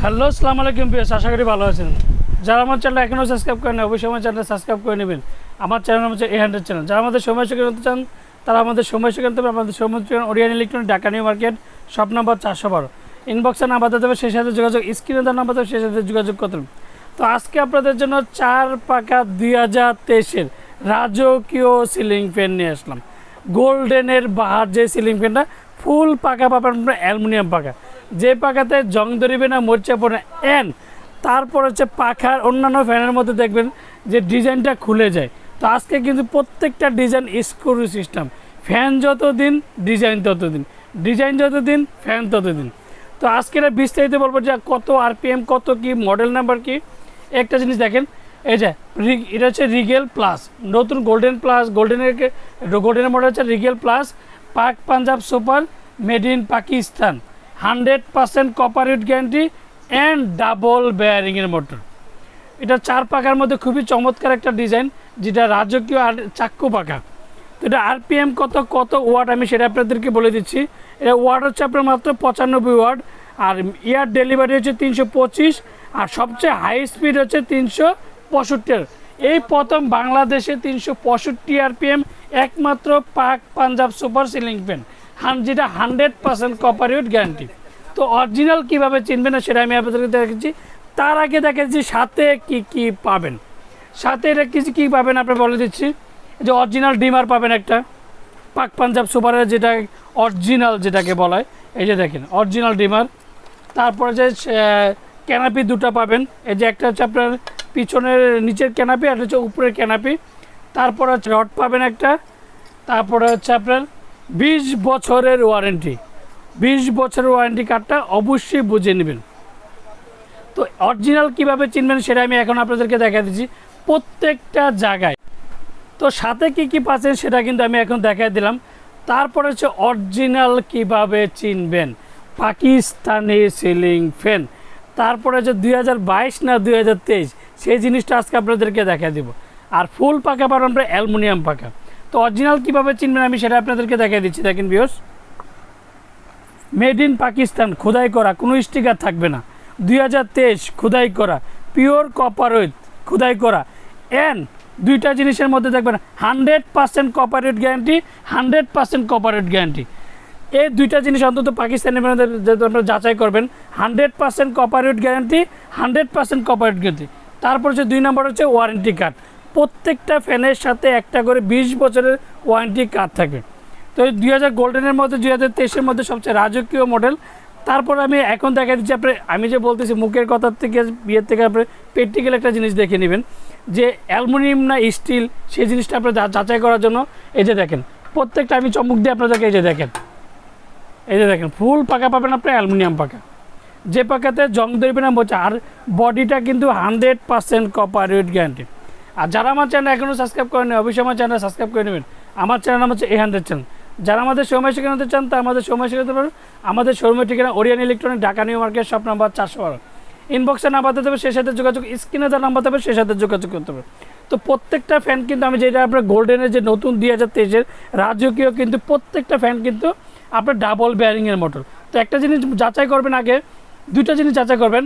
Hello, আসসালামু আলাইকুম viewers, আশা করি ভালো আছেন। যারা আমার চ্যানেল এখনও সাবস্ক্রাইব করেন অবশ্যই আমার চ্যানেল সাবস্ক্রাইব করে নেবেন। আমার চ্যানেল হচ্ছে A100 চ্যানেল। যারা আমাদের সময় সুযোগ নিতে চান তারা আমাদের সময় সুযোগ নিতে পারেন। আমাদের সময় Orient electronic, Dhaka new market, shop number 412। ইনবক্সে নাম্বার দিতে হবে, সেই সাথে যোগাযোগ, স্ক্রিনে দেওয়া নাম্বার দেবে, সেই সাথে যোগাযোগ করতে হবে। তো আজকে আপনাদের জন্য 4 পাকা 2023-এর রাজকীয় সিলিং ফ্যান নিয়ে আসলাম। গোল্ডেনের বাহার যে সিলিং ফ্যানটা ফুল পাকা পাবেন আপনার, অ্যালুমিনিয়াম পাকা, যে পাকাতে জং ধরিবে না, মরচা পড়ে না। তারপর হচ্ছে পাখার অন্যান্য ফ্যানের মধ্যে দেখবেন যে ডিজাইনটা খুলে যায়। তো আজকে কিন্তু প্রত্যেকটা ডিজাইন স্ক্রু সিস্টেম। ফ্যান যতদিন ডিজাইন ততদিন, ডিজাইন যতদিন ফ্যান ততদিন। তো আজকে এটা বিস্তারিত বলবো যে কত আরপিএম, কত কি মডেল নাম্বার কি। একটা জিনিস দেখেন, এই যে এটা হচ্ছে রিগেল প্লাস, নতুন গোল্ডেন প্লাস, গোল্ডেনের মডেল হচ্ছে Regal plus, Pak Punjab super, made in Pakistan, 100% copper with guarantee and double বেয়ারিংয়ের মোটর। এটা 4 পাকার মধ্যে খুবই চমৎকার একটা ডিজাইন, যেটা রাজকীয় আর চাক্কু পাকা। তো এটা আরপিএম কত ওয়াট আমি সেটা আপনাদেরকে বলে দিচ্ছি। এটা ওয়াট হচ্ছে আপনার মাত্র 95 ওয়াট, আর ইয়ার ডেলিভারি হচ্ছে 325, আর সবচেয়ে হাই স্পিড হচ্ছে 365। এই প্রথম বাংলাদেশে 365 আরপিএম একমাত্র পাক পাঞ্জাব সুপার সিলিং ফ্যান, যেটা 100% কপার উইথ গ্যারান্টি। তো অরিজিনাল কীভাবে চিনবেন না সেটা আমি আপনাদেরকে দেখেছি। তার আগে দেখেছি সাথে কি পাবেন। সাথে এটা কী পাবেন আপনার বলে দিচ্ছি। যে অরিজিনাল ডিমার পাবেন একটা, পাক পাঞ্জাব সুপারের যেটা অরিজিনাল যেটাকে বলা হয়, এই যে দেখেন অরিজিনাল ডিমার। তারপরে যে ক্যানাপি দুটো পাবেন, এই যে একটা হচ্ছে আপনার পিছনের নিচের ক্যানাপি, আর হচ্ছে উপরের ক্যানাপি। তারপরে হচ্ছে রড পাবেন একটা। তারপরে হচ্ছে আপনার 20 বছরের ওয়ারেন্টি, 20 বছরের ওয়ারেন্টি কার্ডটা অবশ্যই বুঝে নেবেন। তো অরিজিনাল কীভাবে চিনবেন সেটা আমি এখন আপনাদেরকে দেখা দিচ্ছি প্রত্যেকটা জায়গায়। তো সাথে কি পাচ্ছেন সেটা কিন্তু আমি এখন দেখাই দিলাম। তারপরে হচ্ছে অরিজিনাল কিভাবে চিনবেন, পাকিস্তানি সিলিং ফ্যান। তারপরে হচ্ছে 2022 না 2023 সেই জিনিসটা আজকে আপনাদেরকে দেখা দিব। আর ফুল পাকা পাবেন আমরা অ্যালুমিনিয়াম পাকা। তো অরিজিনাল কীভাবে চিনবেন আমি সেটা আপনাদেরকে দেখাই দিচ্ছি। দেখেন ভিউয়ার্স, মেড ইন পাকিস্তান, খোদাই করা, কোনো স্টিকার থাকবে না। 2023 খোদাই করা, পিওর কপার উইথ খোদাই করা। দুইটা জিনিসের মধ্যে দেখবেন 100% copper with guarantee, 100% copper with guarantee. এই দুইটা জিনিস অন্তত পাকিস্তানি যেহেতু আপনারা যাচাই করবেন, 100% copper with guarantee, 100% copper with guarantee. তারপর হচ্ছে 2 নম্বর হচ্ছে ওয়ারেন্টি কার্ড। প্রত্যেকটা ফ্যানের সাথে একটা করে 20 বছরের ওয়ারেন্টি কার্ড থাকবে। তো 2000 গোল্ডেনের মধ্যে 2023-এর মধ্যে সবচেয়ে রাজকীয় মডেল। তারপর আমি এখন দেখা দিচ্ছি আপনি, আমি যে বলতেছি মুখের কথার থেকে বিয়ের থেকে আপনি প্র্যাকটিক্যাল একটা জিনিস দেখে নেবেন যে অ্যালুমিনিয়াম না স্টিল, সেই জিনিসটা আপনার যাচাই করার জন্য এই যে দেখেন প্রত্যেকটা আমি চমক দিয়ে আপনাদেরকে এই যে দেখেন ফুল পাকা পাবেন আপনার অ্যালুমিনিয়াম পাকা, যে পাকাতে জং ধরবে না বোঝা। আর বডিটা কিন্তু 100% কপার উইথ গ্যারান্টি। আর যারা আমার চ্যানেল এখনও সাবস্ক্রাইব করেন অবশ্যই আমার চ্যানেল সাবস্ক্রাইব করে নেবেন। আমার চ্যানেল নাম হচ্ছে A100 চ্যানেল। যারা আমাদের সময় শেখাতে চান তা আমাদের সময় শেখাতে পারেন। আমাদের শোরুমের ঠিকানা Orient electronic, Dhaka new market, shop number 412। ইনবক্সে নাম্বার দিতে হবে, সেই সাথে যোগাযোগ, স্ক্রিনে তার নাম্বার দেবে, সেই সাথে যোগাযোগ করতে হবে। তো প্রত্যেকটা ফ্যান কিন্তু আমি যেটা আপনার গোল্ডেনের যে নতুন 2023-এর রাজকীয়, কিন্তু প্রত্যেকটা ফ্যান কিন্তু আপনার ডাবল বেয়ারিংয়ের মোটর। তো একটা জিনিস যাচাই করবেন, আগে দুইটা জিনিস যাচাই করবেন,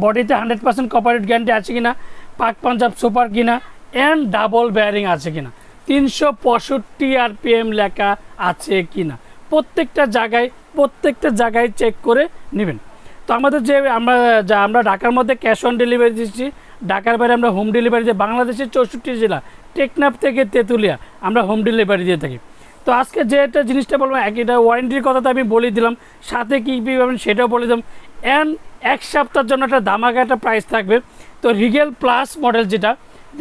বডিতে 100% কপার উইথ গ্যারান্টি আছে কিনা, পাক পাঞ্জাব সুপার কিনা, অ্যান্ড ডাবল বেয়ারিং আছে কিনা, 365 আরপিএম লেখা আছে কিনা, প্রত্যেকটা জায়গায় চেক করে নেবেন। তো আমাদের যে আমরা ঢাকার মধ্যে ক্যাশ অন ডেলিভারি দিচ্ছি, ঢাকার বাইরে আমরা হোম ডেলিভারি দিই। বাংলাদেশের 64 জেলা, টেকনাফ থেকে তেঁতুলিয়া আমরা হোম ডেলিভারি দিয়ে থাকি। তো আজকে যে একটা জিনিসটা বলবো, এটা ওয়ারেন্টির কথা তো আমি বলে দিলাম, সাথে কী পাবেন সেটাও বলে দিলাম। এক সপ্তাহের জন্য একটা ধামাকা একটা প্রাইস থাকবে। তো রিগেল প্লাস মডেল, যেটা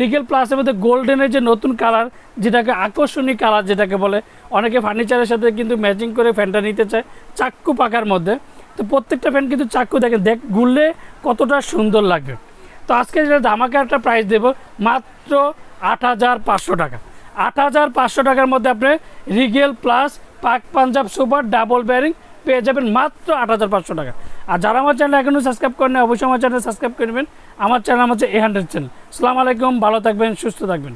রিগেল প্লাসের মধ্যে গোল্ডেনের যে নতুন কালার, যেটাকে আকর্ষণীয় কালার যেটাকে বলে, অনেকে ফার্নিচারের সাথে কিন্তু ম্যাচিং করে ফ্যানটা নিতে চায় চাক্কু পাকার মধ্যে। তো প্রত্যেকটা ফ্যান কিন্তু চাক্কু দেখেন, ঘুরলে কতটা সুন্দর লাগবে। তো আজকে যেটা ধামাকা একটা প্রাইস দেবো মাত্র 8500 টাকা। 8500 টাকার মধ্যে আপনি Rigel plus Pak Punjab super double bearing পেয়ে যাবেন মাত্র 8500 টাকা। আর যারা আমার চ্যানেল এখনও সাবস্ক্রাইব করেন অবশ্যই আমার চ্যানেল সাবস্ক্রাইব করবেন। আমার চ্যানেল হচ্ছে A100 চ্যানেল। আসসালামু আলাইকুম, ভালো থাকবেন, সুস্থ থাকবেন।